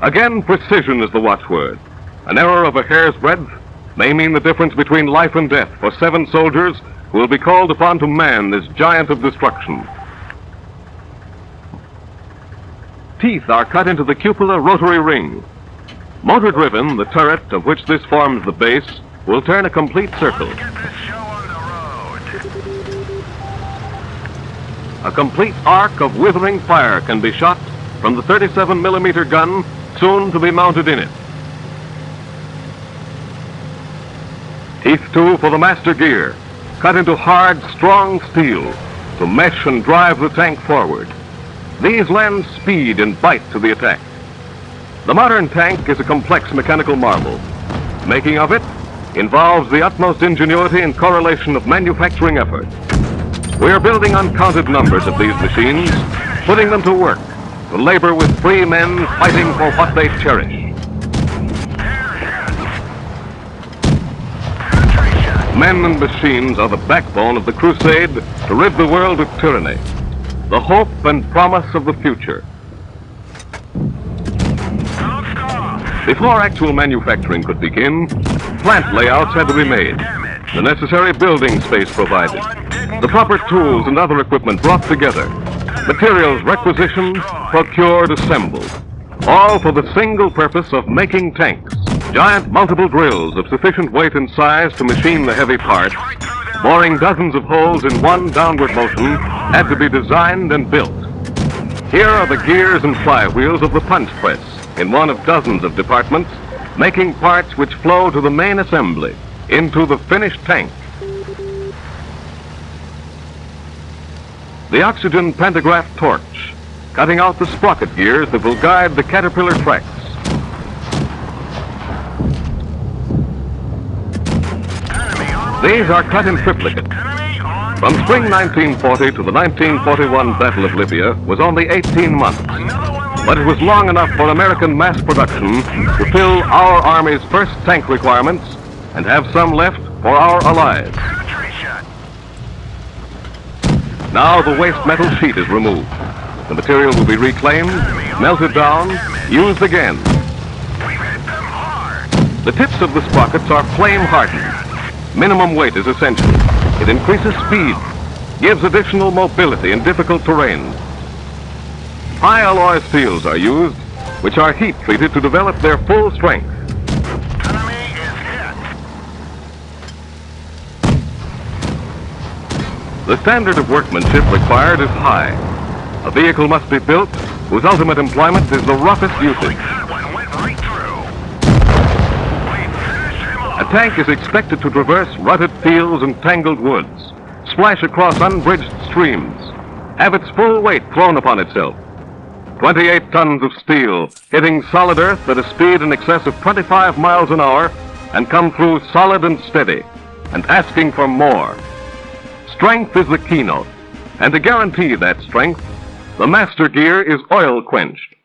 Again, precision is the watchword. An error of a hair's breadth may mean the difference between life and death for 7 soldiers who will be called upon to man this giant of destruction. Teeth are cut into the cupola rotary ring. Motor-driven, the turret, of which this forms the base, will turn a complete circle. A complete arc of withering fire can be shot from the 37-millimeter gun soon to be mounted in it. Teeth, too, for the master gear, cut into hard, strong steel to mesh and drive the tank forward. These lend speed and bite to the attack. The modern tank is a complex mechanical marvel. Making of it involves the utmost ingenuity and correlation of manufacturing effort. We are building uncounted numbers of these machines, putting them to work, to labor with free men fighting for what they cherish. Men and machines are the backbone of the crusade to rid the world of tyranny, the hope and promise of the future. Before actual manufacturing could begin, plant layouts had to be made, the necessary building space provided, the proper tools and other equipment brought together, materials requisitioned, procured, assembled, all for the single purpose of making tanks. Giant multiple drills of sufficient weight and size to machine the heavy parts, boring dozens of holes in one downward motion, had to be designed and built. Here are the gears and flywheels of the punch press in one of dozens of departments, making parts which flow to the main assembly, into the finished tank. The oxygen pantograph torch, cutting out the sprocket gears that will guide the caterpillar tracks. These are cut in triplicate. From spring 1940 to the 1941 Battle of Libya was only 18 months, but it was long enough for American mass production to fill our Army's first tank requirements and have some left for our allies. Now the waste metal sheet is removed. The material will be reclaimed, melted down, used again. The tips of the sprockets are flame hardened. Minimum weight is essential. It increases speed, gives additional mobility in difficult terrain. High alloy steels are used, which are heat treated to develop their full strength. The standard of workmanship required is high. A vehicle must be built whose ultimate employment is the roughest usage. A tank is expected to traverse rutted fields and tangled woods, splash across unbridged streams, have its full weight thrown upon itself. 28 tons of steel hitting solid earth at a speed in excess of 25 miles an hour and come through solid and steady and asking for more. Strength is the keynote, and to guarantee that strength, the master gear is oil quenched.